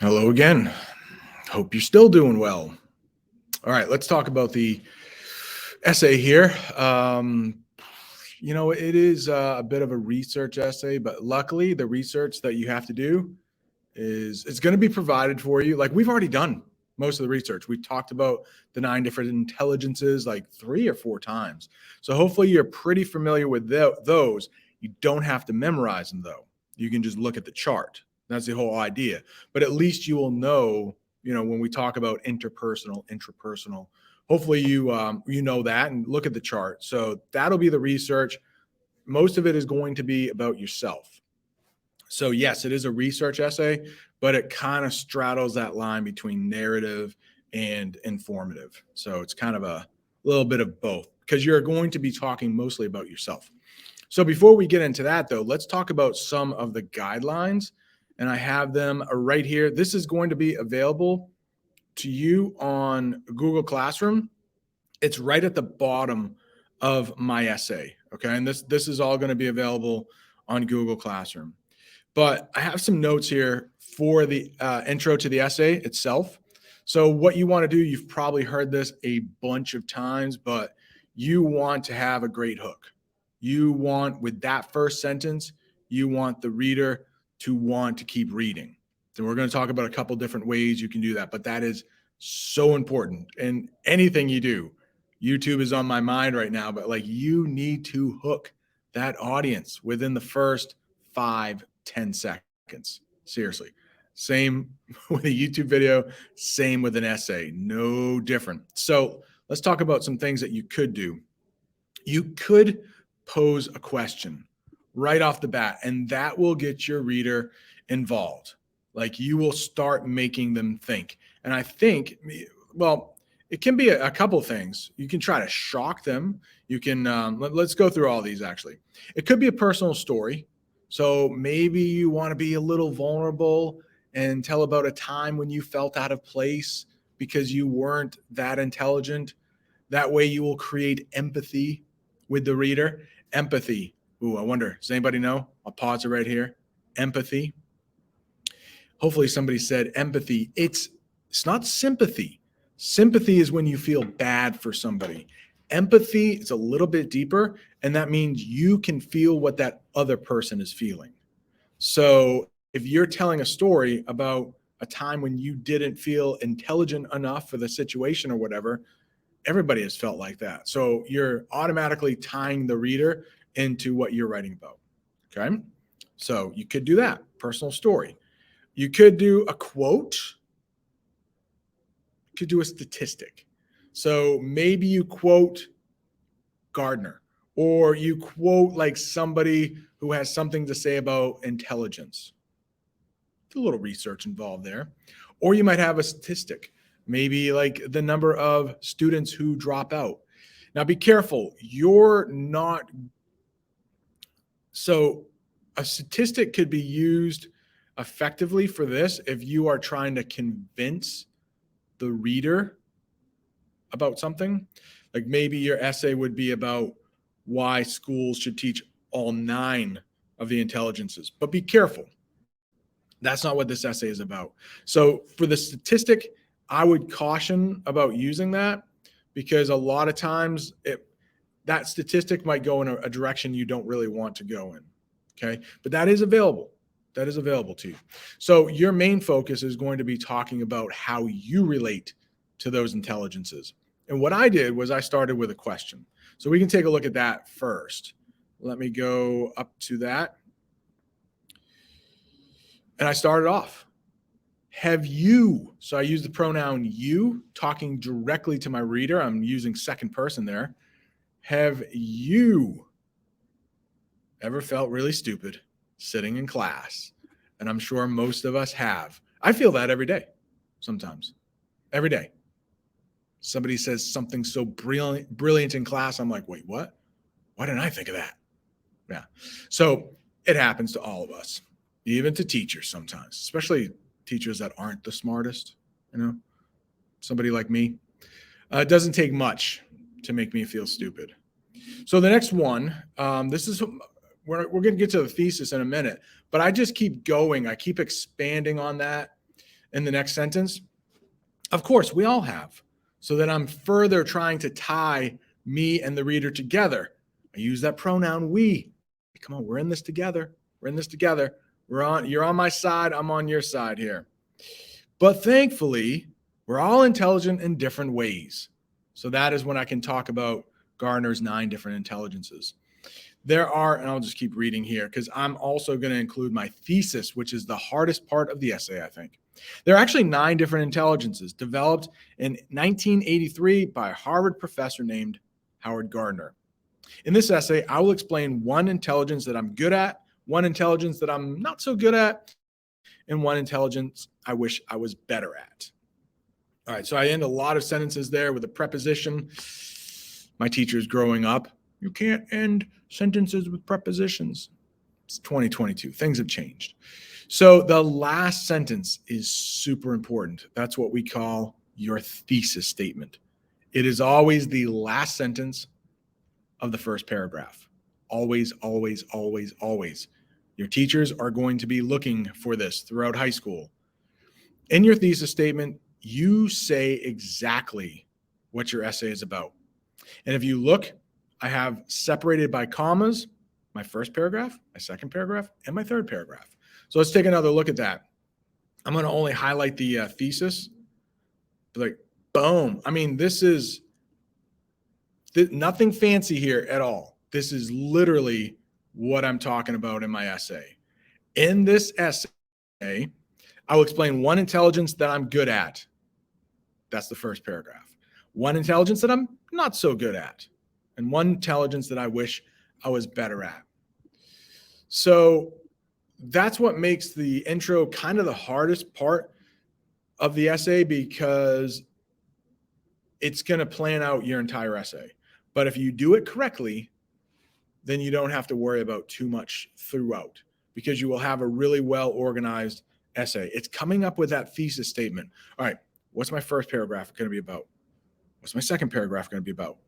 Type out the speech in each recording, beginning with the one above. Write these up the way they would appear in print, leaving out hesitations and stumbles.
Hello again. Hope you're still doing well. All right, let's talk about the essay here. It is a bit of a research essay, but luckily, the research that you have to do is it's going to be provided for you. Like we've already done most of the research. We talked about the 9 different intelligences like 3 or 4 times. So hopefully, you're pretty familiar with those. You don't have to memorize them though. You can just look at the chart. That's the whole idea. But at least you will know, when we talk about interpersonal, intrapersonal, hopefully you know that and look at the chart. So that'll be the research. Most of it is going to be about yourself. So yes, it is a research essay, but it kind of straddles that line between narrative and informative. So it's kind of a little bit of both because you're going to be talking mostly about yourself. So before we get into that, though, let's talk about some of the guidelines. And I have them right here. This is going to be available to you on Google Classroom. It's right at the bottom of my essay. Okay. And this is all going to be available on Google Classroom. But I have some notes here for the intro to the essay itself. So, what you want to do, you've probably heard this a bunch of times, but you want to have a great hook. You want, with that first sentence, you want the reader to want to keep reading. And we're going to talk about a couple different ways you can do that, but that is so important. And anything you do, YouTube is on my mind right now, but like you need to hook that audience within the first 5-10 seconds. Seriously. Same with a YouTube video, same with an essay, no different. So let's talk about some things that you could do. You could pose a question right off the bat, and that will get your reader involved. Like you will start making them think. And I think, well, it can be a couple things. You can try to shock them. You can, let's go through all these actually. It could be a personal story. So maybe you want to be a little vulnerable and tell about a time when you felt out of place because you weren't that intelligent. That way you will create empathy with the reader. Empathy. Ooh, I wonder, does anybody know? I'll pause it right here. Empathy. Hopefully somebody said empathy. It's not sympathy. Sympathy is when you feel bad for somebody. Empathy is a little bit deeper, and that means you can feel what that other person is feeling. So if you're telling a story about a time when you didn't feel intelligent enough for the situation or whatever, everybody has felt like that. So you're automatically tying the reader into what you're writing about. Okay. So you could do that. Personal story. You could do a quote. You could do a statistic. So maybe you quote Gardner or you quote like somebody who has something to say about intelligence. A little research involved there. Or you might have a statistic, maybe like the number of students who drop out. Now, be careful. You're not. So, a statistic could be used effectively for this if you are trying to convince the reader about something. Like maybe your essay would be about why schools should teach all 9 of the intelligences. But be careful. That's not what this essay is about. So for the statistic, I would caution about using that because a lot of times that statistic might go in a direction you don't really want to go in. Okay. But that is available. That is available to you. So your main focus is going to be talking about how you relate to those intelligences. And what I did was I started with a question. So we can take a look at that first. Let me go up to that. And I started off. Have you, so I use the pronoun you, talking directly to my reader. I'm using second person there. Have you ever felt really stupid sitting in class? And I'm sure most of us have. I feel that every day, sometimes, every day. Somebody says something so brilliant in class. I'm like, wait, what? Why didn't I think of that? Yeah. So it happens to all of us, even to teachers sometimes, especially teachers that aren't the smartest, somebody like me. It doesn't take much to make me feel stupid. So the next one, we're going to get to the thesis in a minute, but I just keep going. I keep expanding on that. in the next sentence? Of course, we all have. So then I'm further trying to tie me and the reader together. I use that pronoun we. Come on, we're in this together. We're in this together. You're on my side, I'm on your side here. But thankfully, we're all intelligent in different ways. So that is when I can talk about Gardner's 9 different intelligences. There are, and I'll just keep reading here because I'm also going to include my thesis, which is the hardest part of the essay, I think. There are actually 9 different intelligences developed in 1983 by a Harvard professor named Howard Gardner. In this essay, I will explain one intelligence that I'm good at, one intelligence that I'm not so good at, and one intelligence I wish I was better at. All right, so I end a lot of sentences there with a preposition. My teachers growing up, you can't end sentences with prepositions. It's 2022. Things have changed. So the last sentence is super important. That's what we call your thesis statement. It is always the last sentence of the first paragraph. Always, always, always, always. Your teachers are going to be looking for this throughout high school. In your thesis statement, you say exactly what your essay is about. And if you look, I have separated by commas my first paragraph, my second paragraph, and my third paragraph. So let's take another look at that. I'm going to only highlight the thesis. Like, boom. I mean, this is nothing fancy here at all. This is literally what I'm talking about in my essay. In this essay, I will explain one intelligence that I'm good at. That's the first paragraph. One intelligence that I'm not so good at, and one intelligence that I wish I was better at. So that's what makes the intro kind of the hardest part of the essay, because it's going to plan out your entire essay. But if you do it correctly, then you don't have to worry about too much throughout, because you will have a really well organized essay. It's coming up with that thesis statement. All right, what's my first paragraph going to be about? What's my second paragraph going to be about?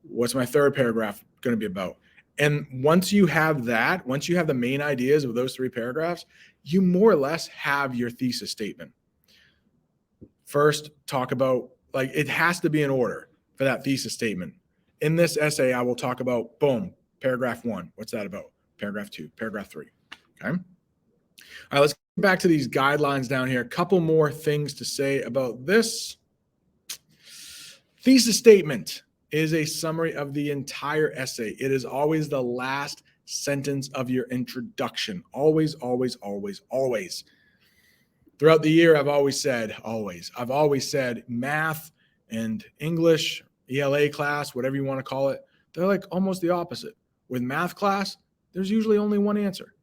What's my third paragraph going to be about? And once you have that, once you have the main ideas of those 3 paragraphs, you more or less have your thesis statement. First, talk about, like, it has to be in order for that thesis statement. In this essay, I will talk about, boom, paragraph 1. What's that about? Paragraph 2, paragraph 3. Okay. All right, let's get back to these guidelines down here. A couple more things to say about this. Thesis statement is a summary of the entire essay. It is always the last sentence of your introduction. Always, always, always, always. Throughout the year, I've always said, math and English, ELA class, whatever you want to call it, they're like almost the opposite. With math class, there's usually only one answer.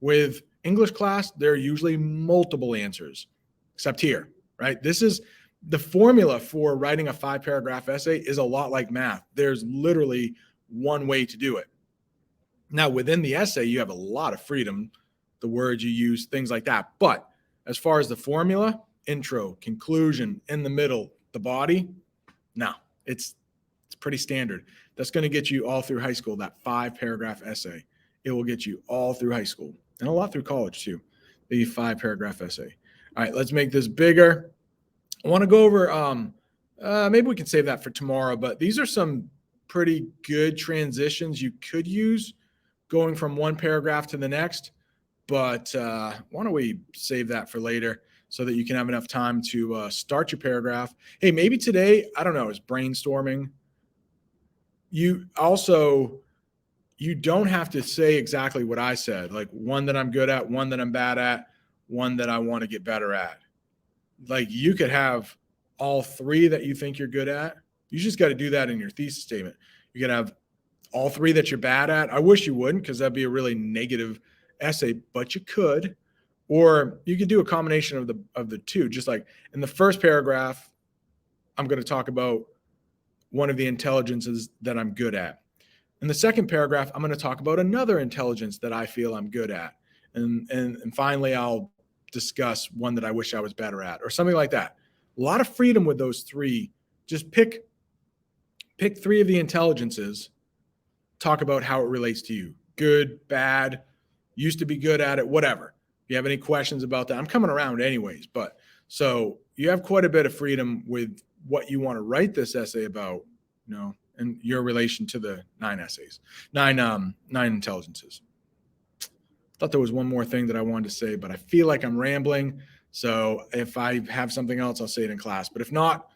With English class, there are usually multiple answers, except here, right? This is the formula for writing a 5-paragraph essay is a lot like math. There's literally one way to do it. Now, within the essay, you have a lot of freedom, the words you use, things like that. But as far as the formula, intro, conclusion, in the middle, the body, no, it's pretty standard. That's going to get you all through high school, that 5-paragraph essay. It will get you all through high school and a lot through college too, the 5-paragraph essay. All right, let's make this bigger. I want to go over, maybe we can save that for tomorrow, but these are some pretty good transitions you could use going from one paragraph to the next. But why don't we save that for later so that you can have enough time to start your paragraph. Hey, maybe today, I don't know, is brainstorming. You don't have to say exactly what I said, like one that I'm good at, one that I'm bad at, one that I want to get better at. Like, you could have all 3 that you think you're good at. You just got to do that in your thesis statement. You could have all 3 that you're bad at. I wish you wouldn't, because that'd be a really negative essay, but you could. Or you could do a combination of the 2. Just like in the first paragraph, I'm going to talk about one of the intelligences that I'm good at. In the second paragraph, I'm going to talk about another intelligence that I feel I'm good at. And finally, I'll discuss one that I wish I was better at, or something like that. A lot of freedom with those 3. Just pick 3 of the intelligences, talk about how it relates to you. Good, bad, used to be good at it, whatever. If you have any questions about that, I'm coming around anyways, but So you have quite a bit of freedom with what you want to write this essay about, and your relation to the 9 intelligences. Thought there was one more thing that I wanted to say, but I feel like I'm rambling. So if I have something else, I'll say it in class. But if not,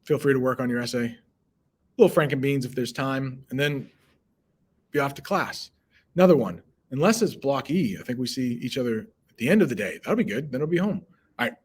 feel free to work on your essay. A little Frankenbeans if there's time, and then be off to class. Another one, unless it's block E, I think we see each other at the end of the day. That'll be good. Then I'll be home. All right.